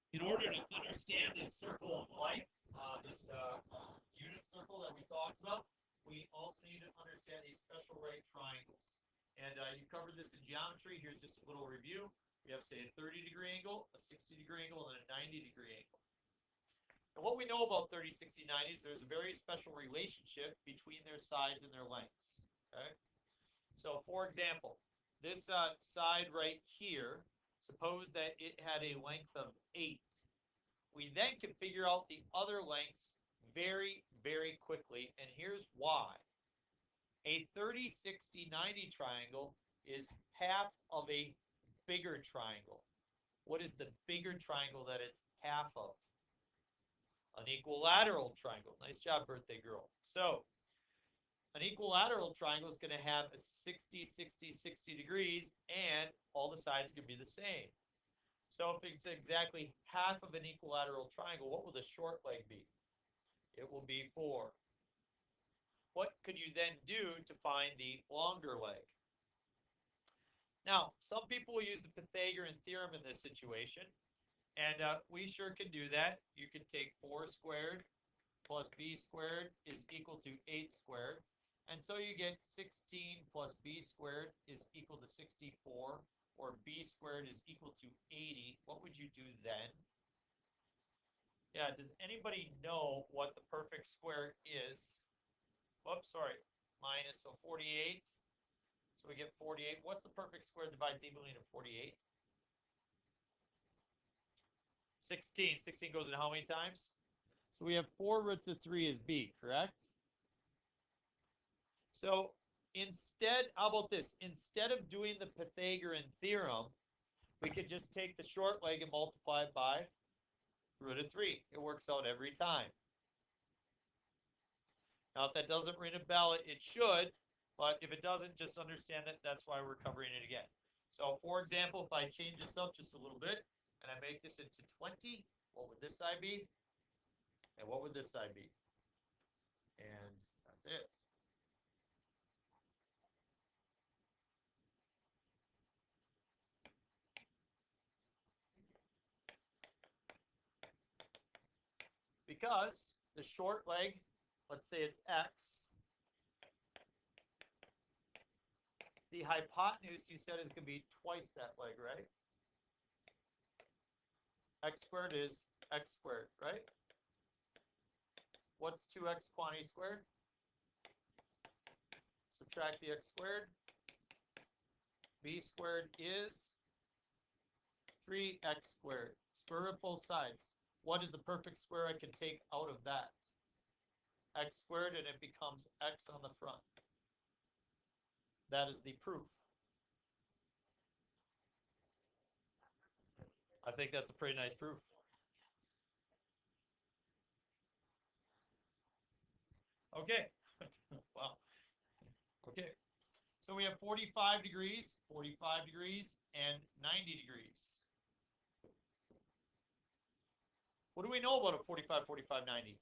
In order to understand this circle of life, this unit circle that we talked about, we also need to understand these special right triangles. And you covered this in geometry. Here's just a little review. We have, say, a 30-degree angle, a 60-degree angle, and a 90-degree angle. And what we know about 30, 60, 90s, there's a very special relationship between their sides and their lengths. Okay? So, for example, this side right here, suppose that it had a length of 8. We then can figure out the other lengths very, very quickly, and here's why. A 30, 60, 90 triangle is half of a bigger triangle. What is the bigger triangle that it's half of? An equilateral triangle. Nice job, birthday girl. So, an equilateral triangle is going to have a 60, 60, 60 degrees, and all the sides can be the same. So if it's exactly half of an equilateral triangle, what will the short leg be? It will be 4. What could you then do to find the longer leg? Now, some people will use the Pythagorean Theorem in this situation, and we sure can do that. You can take 4 squared plus b squared is equal to 8 squared. And so you get 16 plus b squared is equal to 64, or b squared is equal to 80. What would you do then? Yeah, does anybody know what the perfect square is? Whoops, sorry, minus, so 48. So we get 48. What's the perfect square that divides evenly into 48? 16. 16 goes in how many times? So we have 4 roots of 3 is b, correct? So instead, how about this? Instead of doing the Pythagorean theorem, we could just take the short leg and multiply it by root of 3. It works out every time. Now, if that doesn't ring a bell, it should, but if it doesn't, just understand that that's why we're covering it again. So, for example, if I change this up just a little bit, and I make this into 20, what would this side be? And what would this side be? And that's it. Because the short leg, let's say it's x, the hypotenuse you said is going to be twice that leg, right? X squared is x squared, right? What's 2x quantity squared? Subtract the x squared. B squared is 3x squared. Square root both sides. What is the perfect square I can take out of that? X squared, and it becomes x on the front. That is the proof. I think that's a pretty nice proof. Okay. Wow. Okay. So we have 45 degrees, and 90 degrees. What do we know about a 45, 45, 90?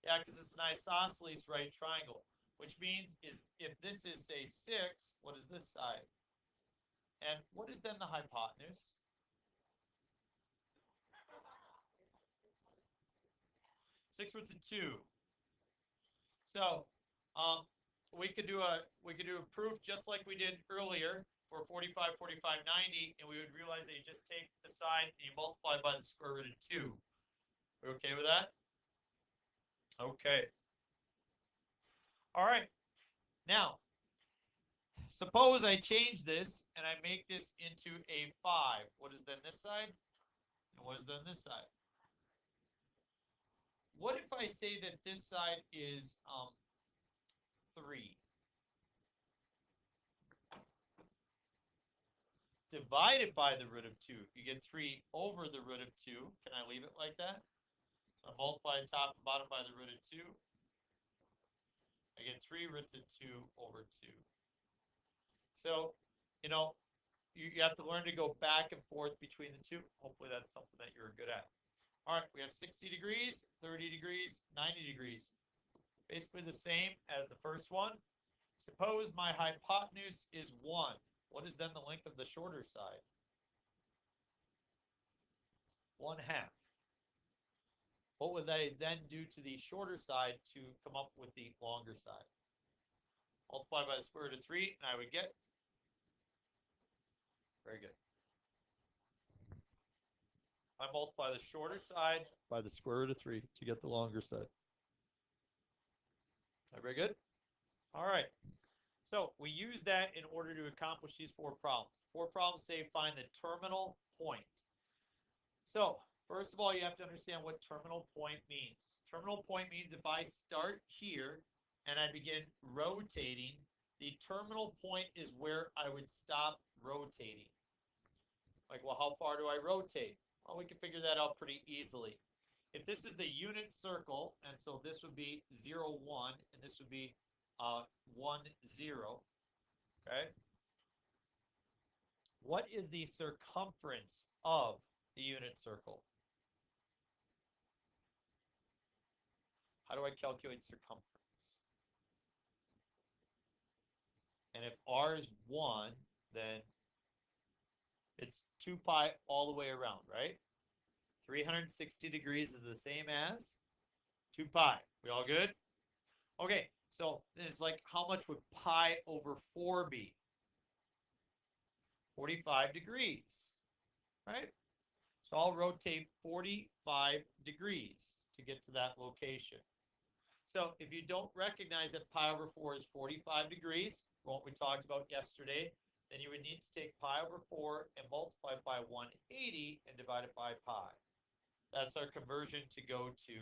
Yeah, because it's an isosceles right triangle, which means is if this is, say, 6, what is this side? And what is then the hypotenuse? Six roots of 2. So we could do a proof just like we did earlier for 45, 45, 90, and we would realize that you just take the side and you multiply by the square root of 2. We okay with that? Okay. All right. Now, suppose I change this and I make this into a 5. What is then this side? And what is then this side? What if I say that this side is 3? Divided by the root of 2. You get 3 over the root of 2. Can I leave it like that? So I multiply top and bottom by the root of 2. I get 3 roots of 2 over 2. So, you have to learn to go back and forth between the two. Hopefully that's something that you're good at. All right, we have 60 degrees, 30 degrees, 90 degrees. Basically the same as the first one. Suppose my hypotenuse is 1. What is then the length of the shorter side? 1/2. What would I then do to the shorter side to come up with the longer side? Multiply by the square root of 3, and I would get, very good. I multiply the shorter side by the square root of 3 to get the longer side. Very good? All right. So we use that in order to accomplish these 4 problems. 4 problems say find the terminal point. So first of all, you have to understand what terminal point means. Terminal point means if I start here and I begin rotating, the terminal point is where I would stop rotating. Like, well, how far do I rotate? Well, we can figure that out pretty easily. If this is the unit circle, and so this would be 0, 1, and this would be 1, 0, okay? What is the circumference of the unit circle? How do I calculate circumference? And if r is 1, then it's 2 pi all the way around, right? 360 degrees is the same as 2 pi. We all good? Okay, so then it's like, how much would pi over 4 be? 45 degrees, right? So I'll rotate 45 degrees to get to that location. So if you don't recognize that pi over 4 is 45 degrees, what we talked about yesterday, then you would need to take pi over 4 and multiply it by 180 and divide it by pi. That's our conversion to go to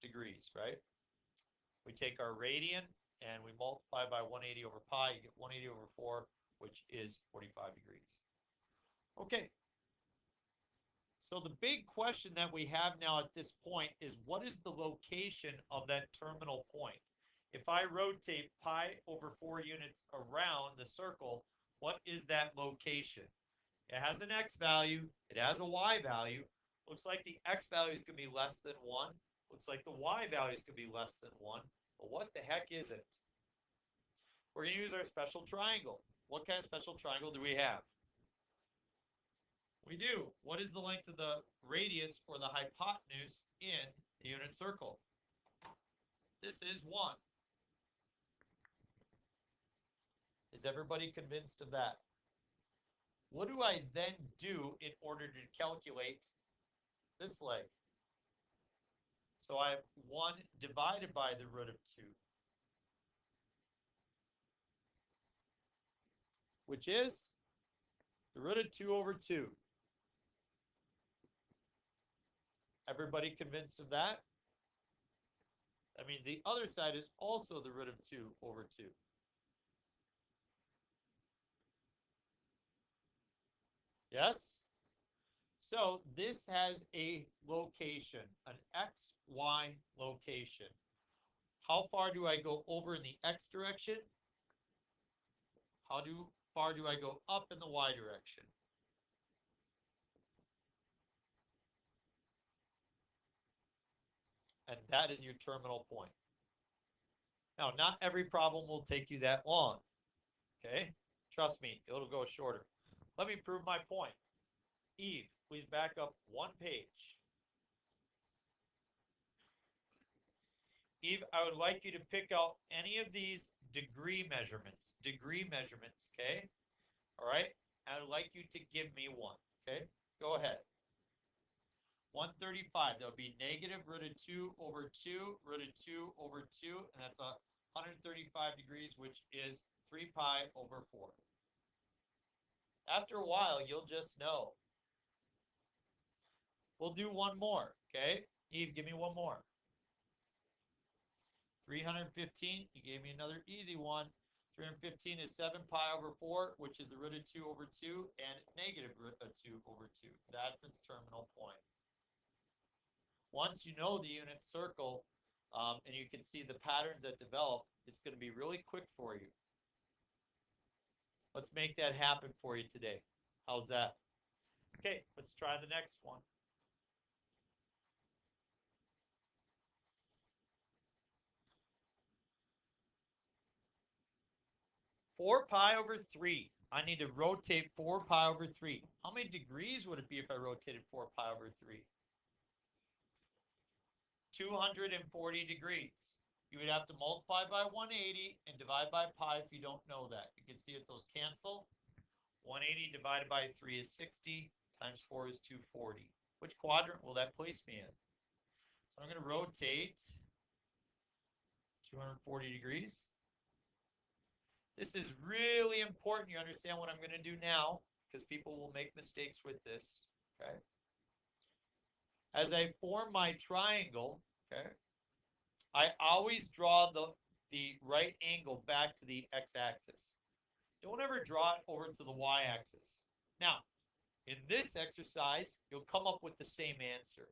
degrees, right? We take our radian and we multiply by 180 over pi. You get 180 over 4, which is 45 degrees. Okay. So the big question that we have now at this point is, what is the location of that terminal point? If I rotate pi over 4 units around the circle, what is that location? It has an x value. It has a y value. Looks like the x value is going to be less than 1. Looks like the y value is going to be less than 1. But what the heck is it? We're going to use our special triangle. What kind of special triangle do we have? We do. What is the length of the radius or the hypotenuse in the unit circle? This is 1. Is everybody convinced of that? What do I then do in order to calculate this leg? So I have 1 divided by the root of 2, which is the root of 2 over 2. Everybody convinced of that? That means the other side is also the root of 2 over 2. Yes? So this has a location, an x, y location. How far do I go over in the x direction? How far do I go up in the y direction? And that is your terminal point. Now, not every problem will take you that long. Okay? Trust me, it'll go shorter. Let me prove my point. Eve, please back up 1 page. Eve, I would like you to pick out any of these degree measurements. Degree measurements, okay? All right? I would like you to give me one, okay? Go ahead. 135, that would be negative root of 2 over 2, root of 2 over 2, and that's 135 degrees, which is 3 pi over 4. After a while, you'll just know. We'll do one more, okay? Eve, give me one more. 315, you gave me another easy one. 315 is 7 pi over 4, which is the root of 2 over 2, and negative root of 2 over 2. That's its terminal point. Once you know the unit circle, and you can see the patterns that develop, it's going to be really quick for you. Let's make that happen for you today. How's that? Okay, let's try the next one. Four pi over 3. I need to rotate 4 pi over 3. How many degrees would it be if I rotated 4 pi over 3? 240 degrees. You would have to multiply by 180 and divide by pi if you don't know that. You can see if those cancel. 180 divided by 3 is 60, times 4 is 240. Which quadrant will that place me in? So I'm going to rotate 240 degrees. This is really important you understand what I'm going to do now, because people will make mistakes with this. Okay. As I form my triangle, okay, I always draw the right angle back to the x-axis. Don't ever draw it over to the y-axis. Now, in this exercise, you'll come up with the same answer.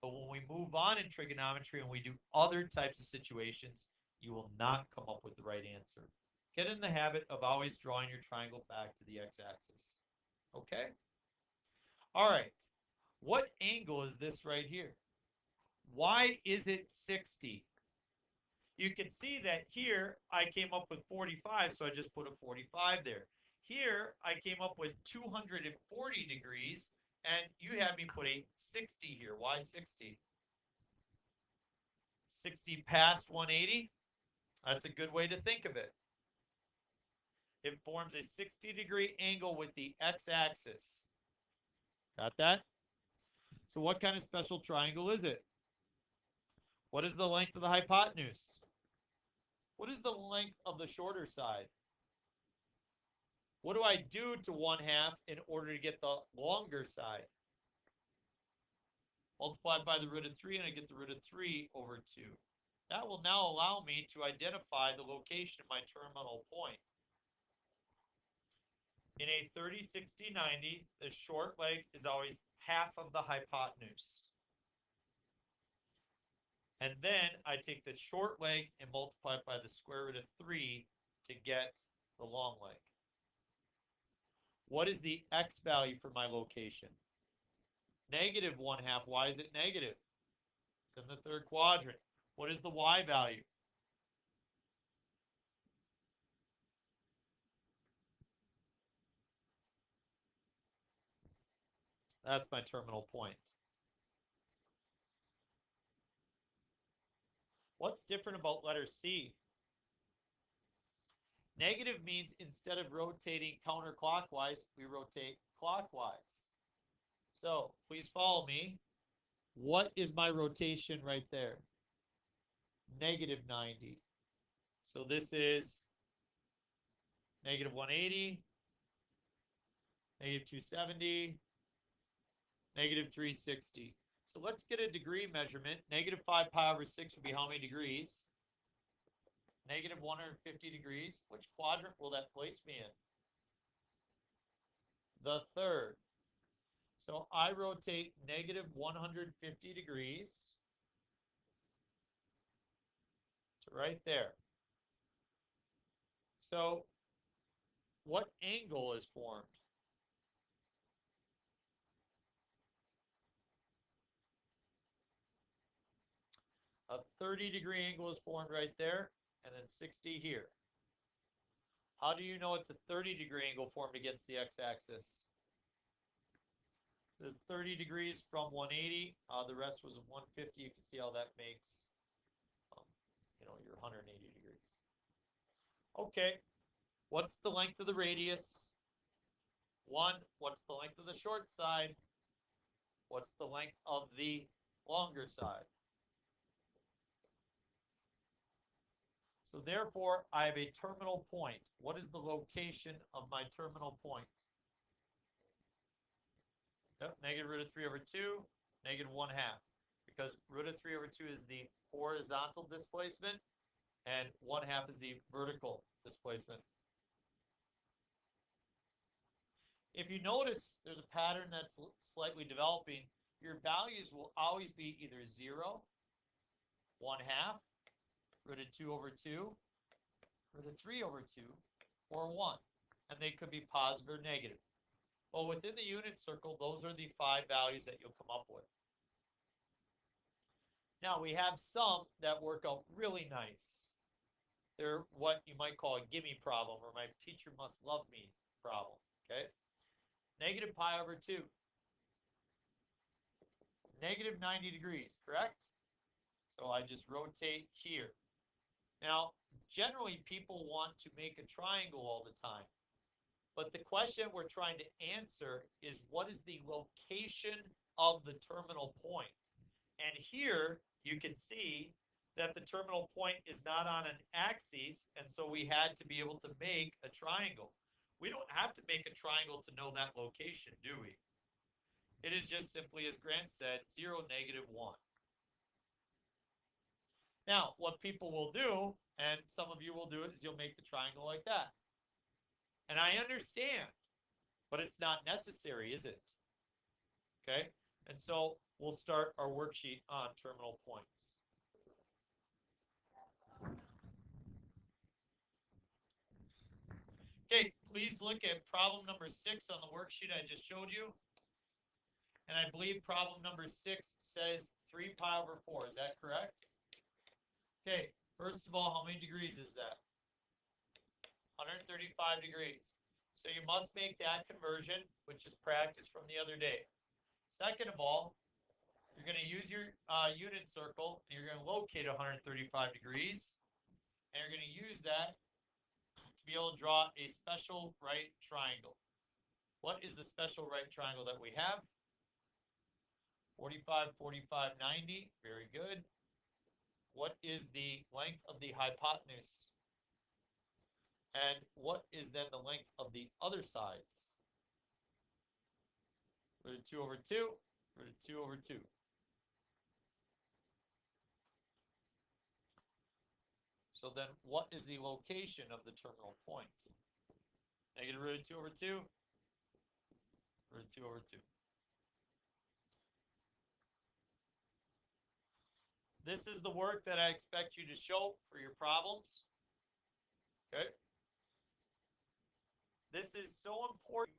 But when we move on in trigonometry and we do other types of situations, you will not come up with the right answer. Get in the habit of always drawing your triangle back to the x-axis. Okay? All right. What angle is this right here? Why is it 60? You can see that here I came up with 45, so I just put a 45 there. Here I came up with 240 degrees, and you had me put a 60 here. Why 60? 60 past 180? That's a good way to think of it. It forms a 60-degree angle with the x-axis. Got that? So what kind of special triangle is it? What is the length of the hypotenuse? What is the length of the shorter side? What do I do to 1/2 in order to get the longer side? Multiply by the root of 3, and I get the root of 3 over 2. That will now allow me to identify the location of my terminal point. In a 30, 60, 90, the short leg is always half of the hypotenuse. And then I take the short leg and multiply it by the square root of 3 to get the long leg. What is the x value for my location? Negative 1/2. Why is it negative? It's in the third quadrant. What is the y value? That's my terminal point. What's different about letter C? Negative means instead of rotating counterclockwise, we rotate clockwise. So please follow me. What is my rotation right there? Negative 90. So this is negative 180, negative 270, negative 360. So let's get a degree measurement. Negative 5 pi over 6 would be how many degrees? Negative 150 degrees. Which quadrant will that place me in? The third. So I rotate negative 150 degrees to right there. So what angle is formed? A 30-degree angle is formed right there, and then 60 here. How do you know it's a 30-degree angle formed against the x-axis? This is 30 degrees from 180. The rest was 150. You can see how that makes, your 180 degrees. Okay. What's the length of the radius? 1. What's the length of the short side? What's the length of the longer side? So therefore, I have a terminal point. What is the location of my terminal point? Yep, negative root of 3 over 2, negative 1/2. Because root of 3 over 2 is the horizontal displacement, and 1/2 is the vertical displacement. If you notice, there's a pattern that's slightly developing. Your values will always be either 0, 1/2, root of 2 over 2, root of 3 over 2, or 1. And they could be positive or negative. Well, within the unit circle, those are the 5 values that you'll come up with. Now, we have some that work out really nice. They're what you might call a gimme problem, or my teacher must love me problem, okay? Negative pi over 2. Negative 90 degrees, correct? So I just rotate here. Now, generally people want to make a triangle all the time. But the question we're trying to answer is, what is the location of the terminal point? And here you can see that the terminal point is not on an axis, and so we had to be able to make a triangle. We don't have to make a triangle to know that location, do we? It is just simply, as Grant said, 0, negative 1. Now, what people will do, and some of you will do it, is you'll make the triangle like that. And I understand, but it's not necessary, is it? Okay? And so we'll start our worksheet on terminal points. Okay, please look at problem number 6 on the worksheet I just showed you. And I believe problem number 6 says 3 pi over 4. Is that correct? Okay, first of all, how many degrees is that? 135 degrees. So you must make that conversion, which is practice from the other day. Second of all, you're going to use your unit circle, and you're going to locate 135 degrees, and you're going to use that to be able to draw a special right triangle. What is the special right triangle that we have? 45, 45, 90. Very good. What is the length of the hypotenuse? And what is then the length of the other sides? Root of 2 over 2, root of 2 over 2. So then what is the location of the terminal point? Negative root of 2 over 2, root of 2 over 2. This is the work that I expect you to show for your problems. Okay? This is so important